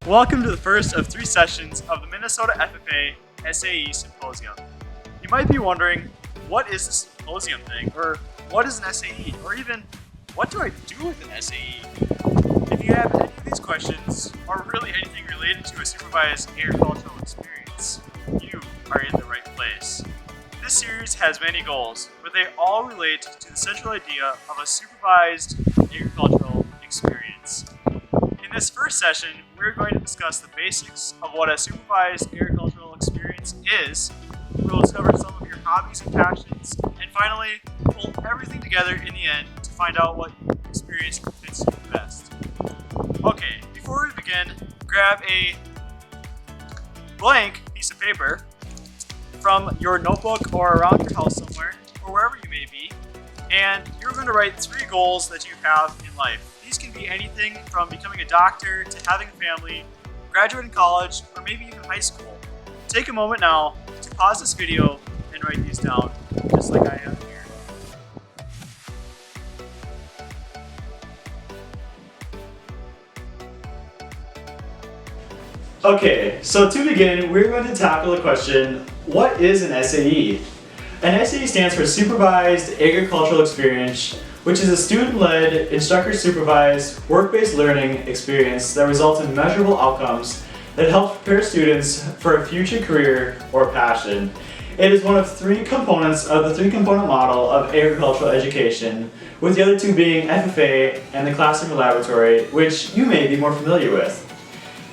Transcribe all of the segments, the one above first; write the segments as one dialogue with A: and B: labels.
A: Welcome to the first of 3 sessions of the Minnesota FFA SAE Symposium. You might be wondering, what is the symposium thing? Or what is an SAE? Or even, what do I do with an SAE? If you have any of these questions, or really anything related to a supervised agricultural experience, you are in the right place. This series has many goals, but they all relate to the central idea of a supervised agricultural experience. In this first session, we're going to discuss the basics of what a supervised agricultural experience is. We'll discover some of your hobbies and passions, and finally, pull everything together in the end to find out what experience fits you the best. Okay, before we begin, grab a blank piece of paper from your notebook or around your house somewhere, or wherever you may be, and you're going to write 3 goals that you have in life. These can be anything from becoming a doctor to having a family, graduating college, or maybe even high school. Take a moment now to pause this video and write these down, just like I have here. Okay, so to begin, we're going to tackle the question, what is an SAE? An SAE stands for Supervised Agricultural Experience, which is a student-led, instructor-supervised, work-based learning experience that results in measurable outcomes that help prepare students for a future career or passion. It is one of 3 components of the 3-component model of agricultural education, with the other 2 being FFA and the classroom laboratory, which you may be more familiar with.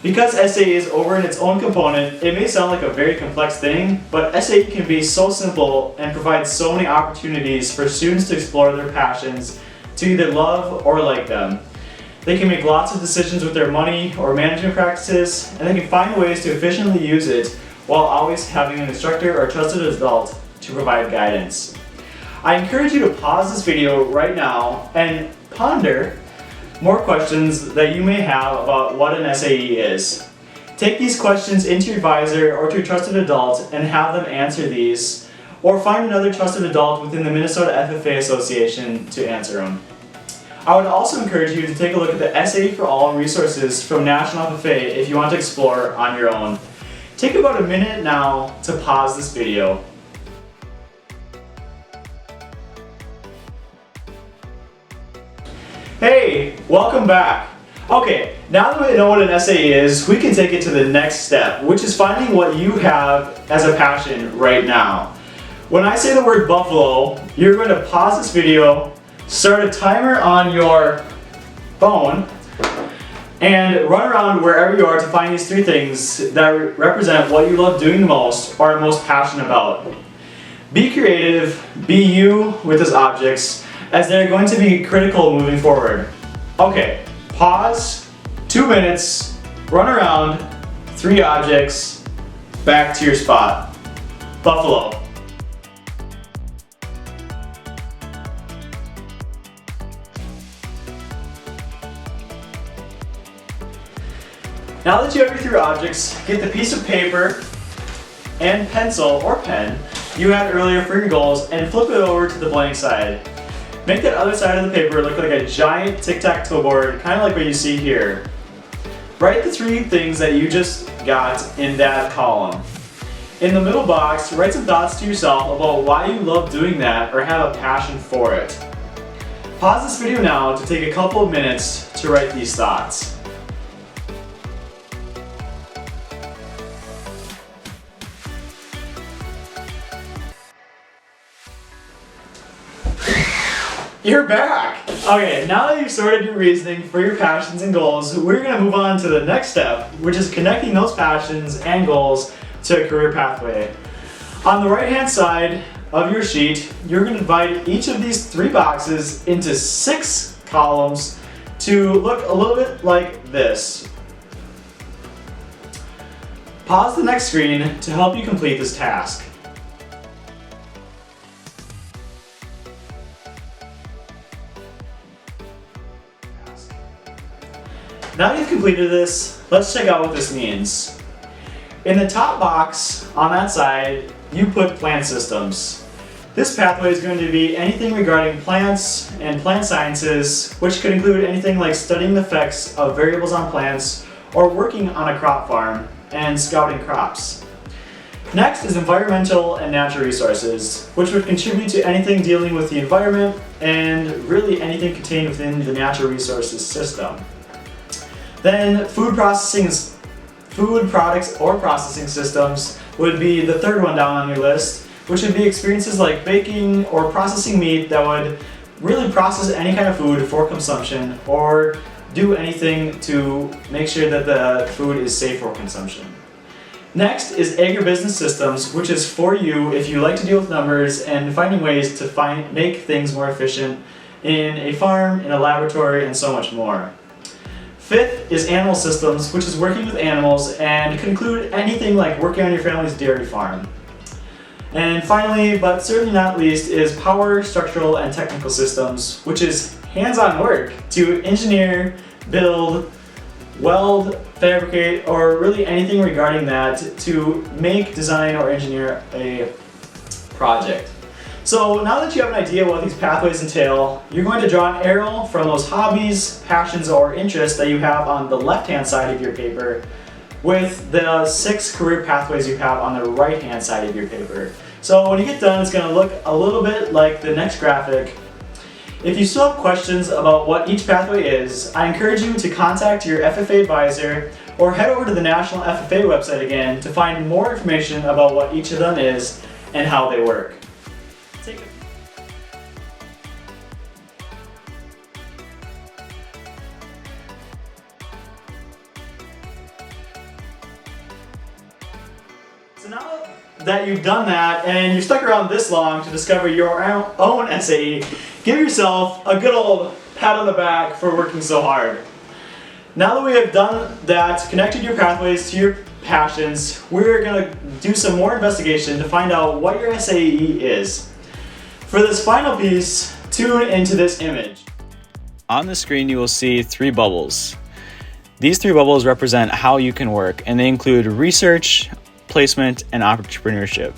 A: Because SAE is over in its own component, it may sound like a very complex thing, but SAE can be so simple and provide so many opportunities for students to explore their passions, to either love or like them. They can make lots of decisions with their money or management practices, and they can find ways to efficiently use it while always having an instructor or trusted adult to provide guidance. I encourage you to pause this video right now and ponder more questions that you may have about what an SAE is. Take these questions into your advisor or to a trusted adult and have them answer these, or find another trusted adult within the Minnesota FFA Association to answer them. I would also encourage you to take a look at the SAE for All resources from National FFA if you want to explore on your own. Take about a minute now to pause this video. Hey, welcome back. Okay, now that we know what an SAE is, we can take it to the next step, which is finding what you have as a passion right now. When I say the word buffalo, you're going to pause this video, start a timer on your phone, and run around wherever you are to find these 3 things that represent what you love doing the most or are most passionate about. Be creative, be you with these objects, as they're going to be critical moving forward. Okay, pause, 2 minutes, run around, 3 objects, back to your spot. Buffalo. Now that you have your 3 objects, get the piece of paper and pencil or pen you had earlier for your goals and flip it over to the blank side. Make that other side of the paper look like a giant tic-tac-toe board, kind of like what you see here. Write the 3 things that you just got in that column. In the middle box, write some thoughts to yourself about why you love doing that or have a passion for it. Pause this video now to take a couple of minutes to write these thoughts. You're back! Okay, now that you've sorted your reasoning for your passions and goals, we're going to move on to the next step, which is connecting those passions and goals to a career pathway. On the right-hand side of your sheet, you're going to divide each of these 3 boxes into 6 columns to look a little bit like this. Pause the next screen to help you complete this task. Now you've completed this, let's check out what this means. In the top box on that side, you put plant systems. This pathway is going to be anything regarding plants and plant sciences, which could include anything like studying the effects of variables on plants or working on a crop farm and scouting crops. Next is environmental and natural resources, which would contribute to anything dealing with the environment and really anything contained within the natural resources system. Then food products or processing systems would be the third one down on your list, which would be experiences like baking or processing meat that would really process any kind of food for consumption or do anything to make sure that the food is safe for consumption. Next is agribusiness systems, which is for you if you like to deal with numbers and finding ways to make things more efficient in a farm, in a laboratory, and so much more. Fifth is animal systems, which is working with animals and could include anything like working on your family's dairy farm. And finally, but certainly not least, is power, structural, and technical systems, which is hands-on work to engineer, build, weld, fabricate, or really anything regarding that to make, design, or engineer a project. So now that you have an idea what these pathways entail, you're going to draw an arrow from those hobbies, passions, or interests that you have on the left-hand side of your paper with the 6 career pathways you have on the right-hand side of your paper. So when you get done, it's going to look a little bit like the next graphic. If you still have questions about what each pathway is, I encourage you to contact your FFA advisor or head over to the National FFA website again to find more information about what each of them is and how they work. So now that you've done that and you've stuck around this long to discover your own SAE, give yourself a good old pat on the back for working so hard. Now that we have done that, connected your pathways to your passions, we're going to do some more investigation to find out what your SAE is. For this final piece, tune into this image.
B: On the screen you will see 3 bubbles. These 3 bubbles represent how you can work, and they include research, placement, and entrepreneurship.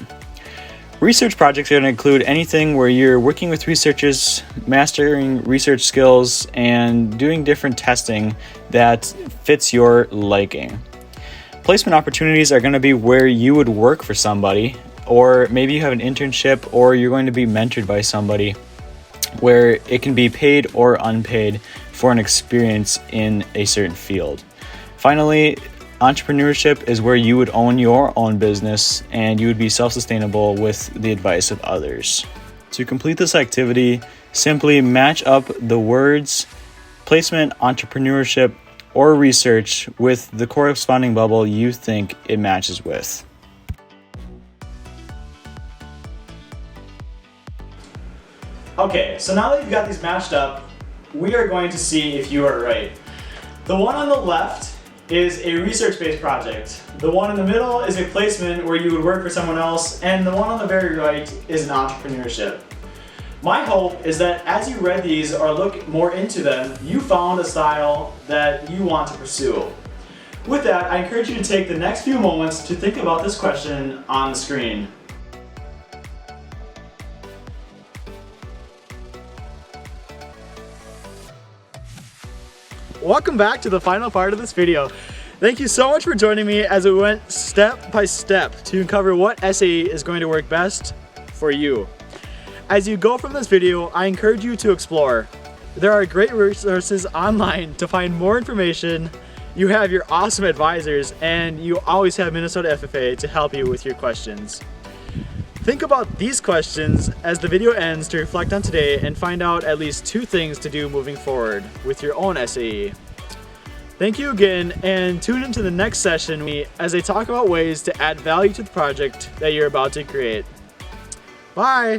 B: Research projects are going to include anything where you're working with researchers, mastering research skills, and doing different testing that fits your liking. Placement opportunities are going to be where you would work for somebody, or maybe you have an internship, or you're going to be mentored by somebody where it can be paid or unpaid for an experience in a certain field. Finally, entrepreneurship is where you would own your own business and you would be self-sustainable with the advice of others. To complete this activity, simply match up the words placement, entrepreneurship, or research with the corresponding bubble you think it matches with.
A: Okay, so now that you've got these matched up, we are going to see if you are right. The one on the left is a research-based project. The one in the middle is a placement where you would work for someone else, and the one on the very right is an entrepreneurship. My hope is that as you read these or look more into them, you found a style that you want to pursue. With that, I encourage you to take the next few moments to think about this question on the screen. Welcome back to the final part of this video. Thank you so much for joining me as we went step by step to uncover what SAE is going to work best for you. As you go from this video, I encourage you to explore. There are great resources online to find more information. You have your awesome advisors, and you always have Minnesota FFA to help you with your questions. Think about these questions as the video ends to reflect on today and find out at least 2 things to do moving forward with your own SAE. Thank you again, and tune into the next session as I talk about ways to add value to the project that you're about to create. Bye!